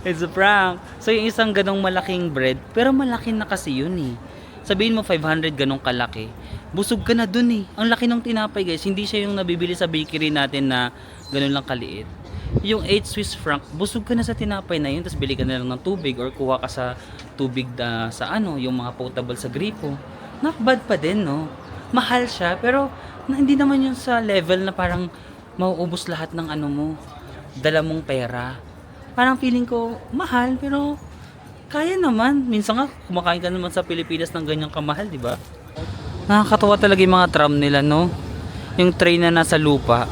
It's a prank. So, yung isang ganong malaking bread, pero malaki na kasi yun eh. Sabihin mo 500 ganong kalaki. Busog ka na dun eh. Ang laki ng tinapay guys. Hindi siya yung nabibili sa bakery natin na ganon lang kaliit. Yung 8 Swiss franc, busog ka na sa tinapay na yun. Tapos bili ka na lang ng tubig or kuha ka sa tubig na, sa ano, yung mga potable sa gripo. Not bad pa din, no? Mahal siya, pero hindi naman yun sa level na parang mauubos lahat ng ano mo, dala mong pera. Parang feeling ko, mahal, pero kaya naman. Minsan nga, kumakain ka naman sa Pilipinas ng ganyang kamahal, di ba? Nakakatawa talaga yung mga tram nila, no? Yung train na nasa lupa.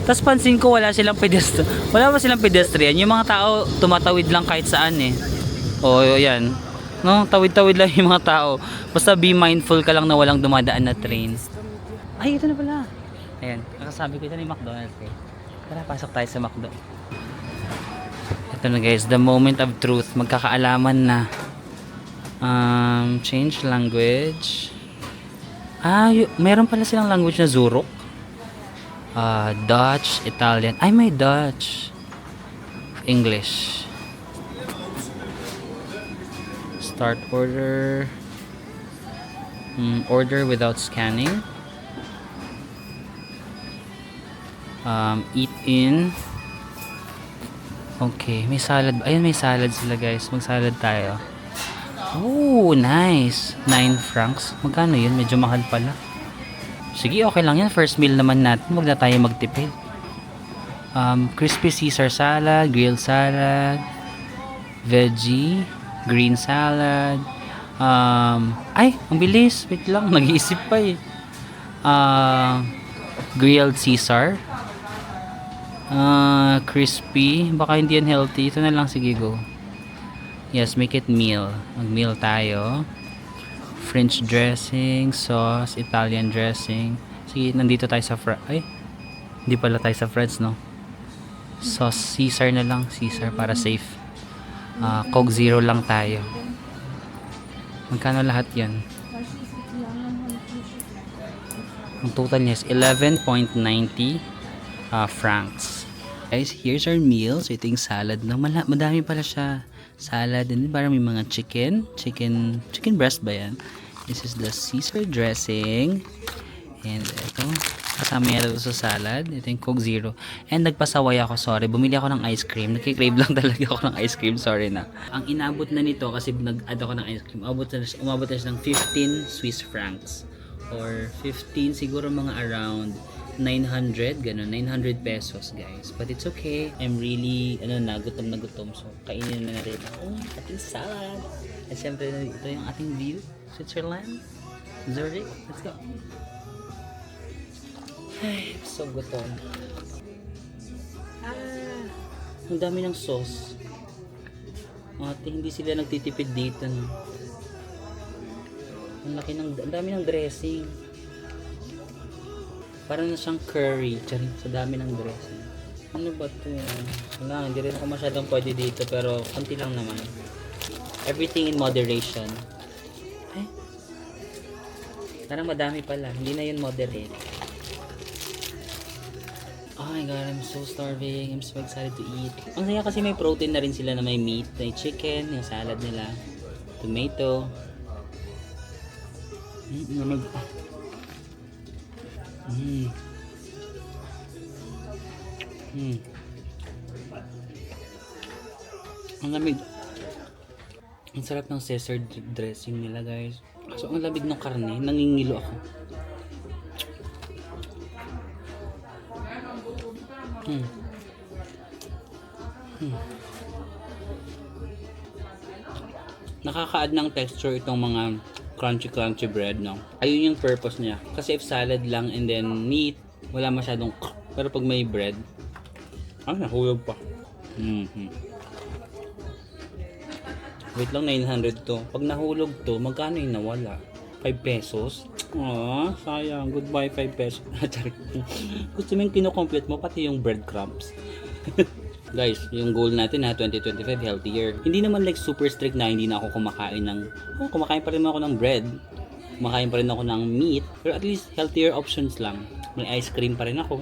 Tapos pansin ko wala silang pedestrian. Wala ba silang pedestrian? Yung mga tao tumatawid lang kahit saan eh. O yan. No, tawid-tawid lang yung mga tao. Basta be mindful ka lang na walang dumadaan na train. Ay, ito na pala. Ayan, kakasabi ko ito na yung McDonald's eh. Tara, pasok tayo sa McDo. Ito na guys, the moment of truth. Magkakaalaman na. Change language. Meron pala silang language na Zurich. Dutch, Italian. Ay, may Dutch. English. Start order. Order without scanning. Eat in. Okay, may salad. Ayun, may salad sila guys. Mag-salad tayo. Oh, nice. 9 francs. Magkano yun? Medyo mahal pala. Sige, okay lang yan. First meal naman natin. Huwag na tayo magtipid. Crispy Caesar salad, grilled salad, veggie, green salad. Ay, ang bilis. Wait lang, nag-iisip pa eh. Grilled Caesar. Crispy. Baka hindi yan healthy. Ito na lang, sige, go. Yes, make it meal. Mag-meal tayo. French dressing, sauce, Italian dressing. Sige, nandito tayo sa ay, hindi pala tayo sa French, no? Sauce, Caesar na lang. Caesar para safe. Coke Zero lang tayo. Magkano lahat yan? Ang total niya is 11.90 francs. Guys, here's our meal. So, ito yung salad. Madami pala siya. Salad. And then, parang may mga chicken breast ba yan? This is the Caesar dressing. And ito, kasama yan ito sa salad. Ito yung Coke Zero. And nagpasaway ako, sorry. Bumili ako ng ice cream. Nagkikrave lang talaga ako ng ice cream. Sorry na. Ang inabot na nito, kasi nag-add ako ng ice cream, umabot na siya ng 15 Swiss francs. Or 15, siguro mga around 900, ganun, 900 pesos guys. But it's okay. I'm really, gutom na gutom. So, kainin na natin ang ating salad. At syempre, ito yung ating view. Switzerland. Zurich. Let's go. Ay, so gutom. Ang dami ng sauce. Ate, hindi sila nagtitipid dito. No? Ang dami ng dressing. Parang na siyang curry. Sa dami ng dressing. Ano ba ito? Wala, hindi rin ako masyadong pwede dito. Pero konti lang naman. Everything in moderation. Ay. Parang madami pala. Hindi na yun moderate. Oh my god, I'm so starving. I'm so excited to eat. Ang saya kasi may protein na rin sila na may meat. May chicken, yung salad nila. Tomato. Mm. Mm. Ang lamig. Ang sarap ng Caesar dressing nila, guys. So, ang lamig ng karne, nangingilo ako. Mm. Mm. Nakaka-add ng texture itong mga crunchy bread, no? Ayun yung purpose niya. Kasi if salad lang and then meat, wala masyadong pero pag may bread, nahulog pa. Wait lang, 900 to. Pag nahulog to, magkano yung nawala? 5 pesos? Sayang. Goodbye, 5 pesos. Gusto mo yung kinocompute mo, pati yung breadcrumbs. Guys, yung goal natin na 2025 healthier. Hindi naman like super strict na hindi na ako kumakain ng kumakain pa rin ako ng bread. Kumakain pa rin ako ng meat, pero at least healthier options lang. May ice cream pa rin ako.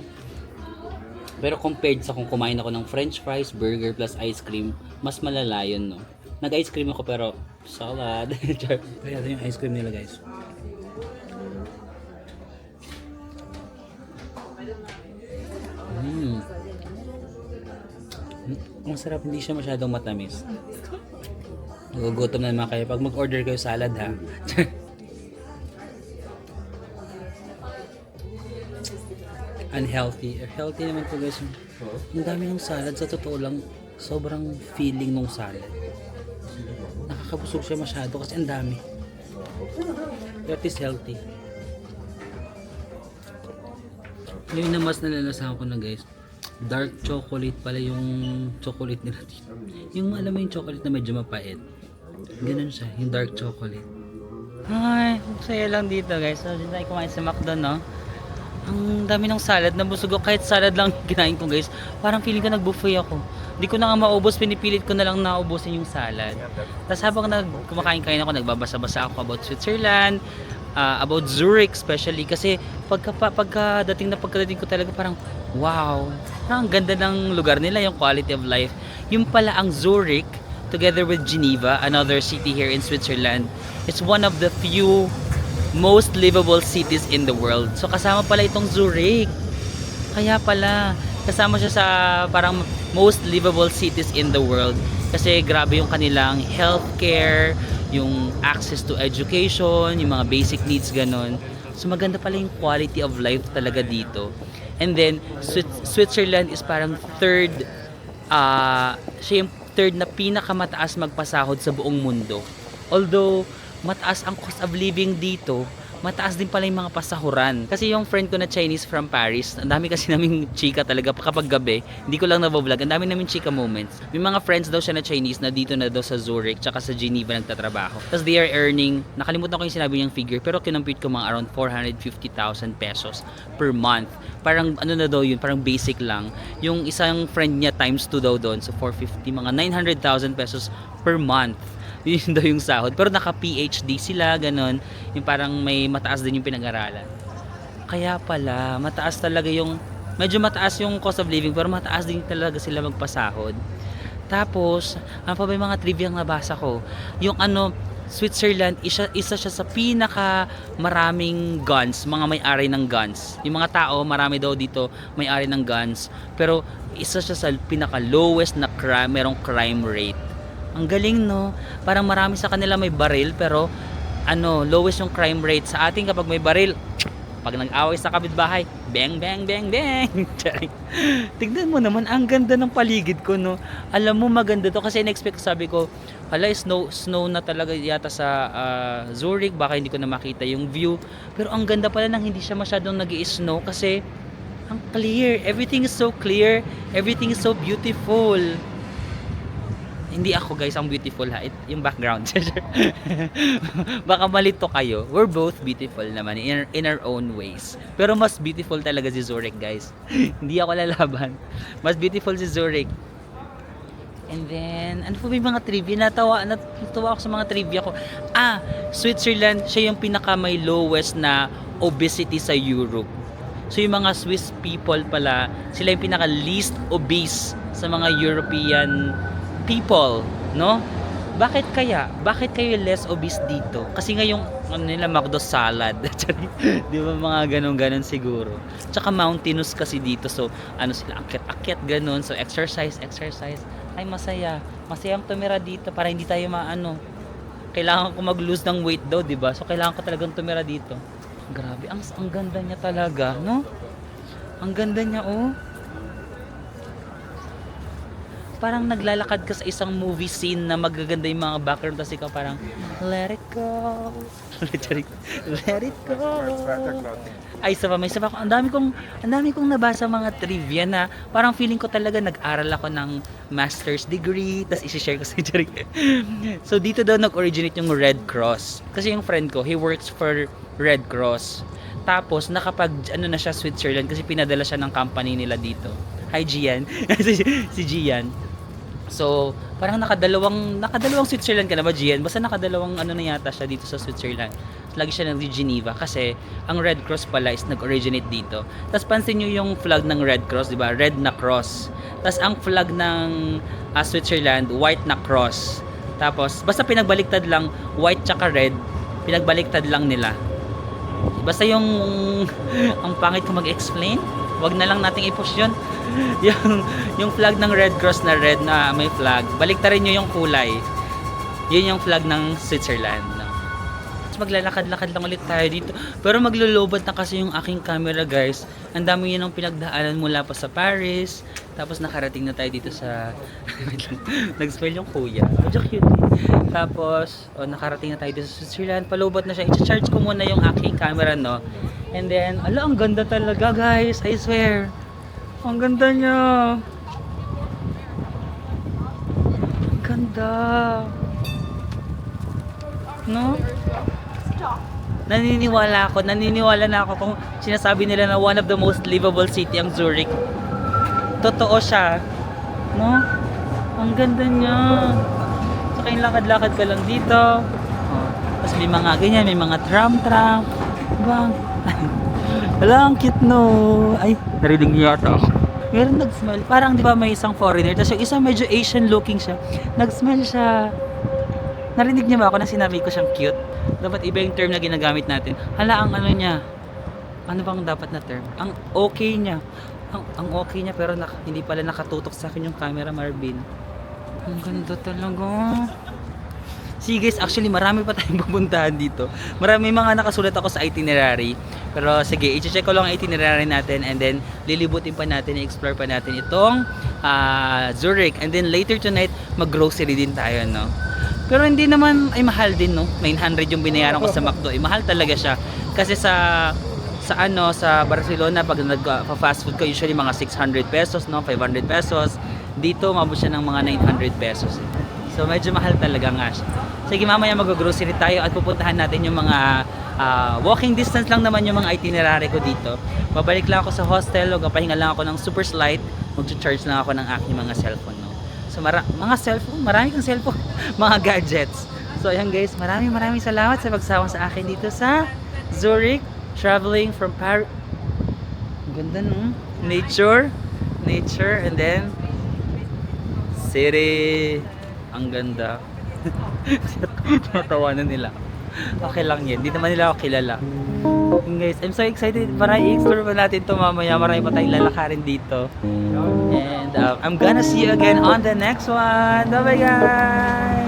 Pero compared sa kung kumain ako ng french fries, burger plus ice cream, mas malala yun, no? Nag-ice cream ako pero salad. Kaya ito yung ice cream nila, guys. Ang sarap, hindi siya masyadong matamis. Nagugutom na naman kayo pag mag-order kayo salad, ha. Unhealthy. Healthy naman po, guys. Ang dami ng salad, sa totoo lang, sobrang feeling ng salad. Nakakabusog siya masyado kasi ang dami. But it's healthy. Ngayon na mas nalalasahan ko na, guys. Dark chocolate pala yung chocolate nila dito. Yung alam mo yung chocolate na medyo mapait. Ganun siya, yung dark chocolate. Ay, saya lang dito, guys. So, dito tayo kumain sa McDo, no? Ang dami ng salad, nabusog ako. Kahit salad lang kinain ko, guys. Parang feeling ko nag-buffet ako. Hindi ko na nga maubos, pinipilit ko na lang naubusin yung salad. Tapos habang kumakain-kain ako, nagbabasa-basa ako about Switzerland, about Zurich especially. Kasi pagkadating ko talaga parang, wow, ang ganda ng lugar nila, yung quality of life. Yung pala ang Zurich, together with Geneva, another city here in Switzerland, it's one of the few most livable cities in the world. So kasama pala itong Zurich. Kaya pala, kasama siya sa parang most livable cities in the world. Kasi grabe yung kanilang healthcare, yung access to education, yung mga basic needs, ganon. So maganda pala yung quality of life talaga dito. And then, Switzerland is parang siya yung third na pinakamataas magpasahod sa buong mundo. Although, mataas ang cost of living dito, mataas din pala yung mga pasahuran. Kasi yung friend ko na Chinese from Paris, ang dami kasi naming chika talaga kapag gabi. Hindi ko lang nabavlog, ang dami naming chika moments. May mga friends daw siya na Chinese na dito na daw sa Zurich tsaka sa Geneva nagtatrabaho. Tapos they are earning, nakalimutan ko yung sinabi niyang figure, pero kinompute ko mga around 450,000 pesos per month. Parang ano na daw yun, parang basic lang. Yung isang friend niya times 2 daw doon, so 450, mga 900,000 pesos per month. Yun daw yung sahod. Pero naka-PhD sila, ganun. Yung parang may mataas din yung pinag-aralan. Kaya pala, mataas talaga yung, medyo mataas yung cost of living, pero mataas din talaga sila magpasahod. Tapos, ano pa ba yung mga trivia ang nabasa ko? Yung Switzerland, isa siya sa pinaka maraming guns, mga may-ari ng guns. Yung mga tao, marami daw dito may-ari ng guns. Pero, isa siya sa pinaka lowest na merong crime rate. Ang galing, no? Parang marami sa kanila may baril, pero lowest yung crime rate. Sa atin kapag may baril, pag nag-away sa kapitbahay, bang bang bang bang. Tignan mo naman, ang ganda ng paligid ko, no? Alam mo, maganda to kasi in-expect, sabi ko, hala, snow na talaga yata sa Zurich, baka hindi ko na makita yung view. Pero ang ganda pala nang hindi siya masyadong nag-i-snow kasi ang clear, everything is so clear, everything is so beautiful. Hindi ako, guys, ang beautiful, ha. Yung background. Baka malito kayo. We're both beautiful naman in our own ways. Pero mas beautiful talaga si Zurich, guys. Hindi ako lalaban. Mas beautiful si Zurich. And then, ano po ba yung mga trivia? Natawa ako sa mga trivia ko. Switzerland, siya yung pinaka may lowest na obesity sa Europe. So yung mga Swiss people pala, sila yung pinaka least obese sa mga European people, no? Bakit kaya? Bakit kayo less obese dito? Kasi nga yung ano nila McDo salad. Di ba mga ganon-ganon siguro. Tsaka mountainous kasi dito. So ano sila akyat-akyat ganon. So exercise. Ay masaya. Masayang tumira dito para hindi tayo maano. Kailangan ko mag-lose ng weight daw, di ba? So kailangan ko talagang tumira dito. Grabe, ang ganda niya talaga, no? Ang ganda niya, oh. Parang naglalakad ka sa isang movie scene na magaganda yung mga background, tapos ikaw parang let it go. Let it go. Ay, may isa pa ako. Ang dami kong nabasa mga trivia na parang feeling ko talaga nag-aral ako ng master's degree, tapos i-share ko sa Jeric. So dito daw nag-originate yung Red Cross. Kasi yung friend ko, he works for Red Cross. Tapos nakapag ano na siya Switzerland kasi pinadala siya ng company nila dito. Hi Gian. Si Gian. So, parang nakadalawang Switzerland ka na ba, Gian? Basta nakadalawang ano na yata siya dito sa Switzerland. Lagi siya ng Geneva kasi ang Red Cross pala is nag-originate dito. Tapos pansin nyo yung flag ng Red Cross, di ba? Red na cross. Tapos ang flag ng Switzerland, white na cross. Tapos, basta pinagbaliktad lang, white tsaka red, pinagbaliktad lang nila. Basta yung ang pangit ko mag-explain, wag na lang nating i-push yun. yung flag ng Red Cross na red na may flag, baliktarin nyo yung kulay. Yun yung flag ng Switzerland, no? Maglalakad-lakad lang ulit tayo dito. Pero maglulobot na kasi yung aking camera, guys. Ang dami yun ang pinagdaanan mula pa sa Paris. Tapos nakarating na tayo dito sa nag-smell yung kuya. Medyo cute. Tapos nakarating na tayo dito sa Switzerland. Palobot na siya. I-charge ko muna yung aking camera, no? And then, ang ganda talaga, guys. I swear. Ang ganda niya. Ang ganda. No? Naniniwala na ako kung sinasabi nila na one of the most livable city ang Zurich. Totoo siya. No? Ang ganda niya. So, kaya lakad-lakad ka lang dito. Oh. Tapos may mga ganyan, may mga tram. Bang. Wala, ang cute, no? Ay, narinig niyo yata ako. Meron nag-smile. Parang di ba may isang foreigner. Tapos yung isang medyo Asian looking siya. Nag-smile siya. Narinig niya ba ako na sinabi ko siyang cute? Dapat iba yung term na ginagamit natin. Hala, ang ano niya. Ano bang dapat na term? Ang okay niya. Ang okay niya pero hindi pala nakatutok sa akin yung camera, Marvin. Ang ganda talaga. Sige guys, actually marami pa tayong pupuntahan dito. Marami mga nakasulat ako sa itinerary. Pero sige, i-check ko lang ang itinerary natin and then lilibutin pa natin, i-explore pa natin itong Zurich. And then later tonight, mag-grocery din tayo, no? Pero hindi naman ay mahal din, no? 900 yung binayaran ko sa McDo. Mahal talaga siya. Kasi sa Barcelona pag nag-fast food ka usually mga 600 pesos, no? 500 pesos. Dito mabot siya ng mga 900 pesos. So medyo mahal talaga nga siya. Sige, mamaya mag-grocery tayo at pupuntahan natin yung mga walking distance lang naman yung mga itinerary ko dito. Babalik lang ako sa hostel, magpapahinga lang ako ng super slight, mag-charge lang ako ng aking mga cellphone, no? So mga cellphone, marami kang cellphone, mga gadgets. So ayan guys, maraming salamat sa pagsama sa akin dito sa Zurich, traveling from Paris. Ang ganda, no? Nature, and then city. Ang ganda. Tinatawanan nila. Okay lang yan. Hindi naman nila ako kilala. And guys, I'm so excited para i-explore pa natin ito mamaya. Marami pa tayong lalakarin dito. And I'm gonna see you again on the next one. Bye bye guys!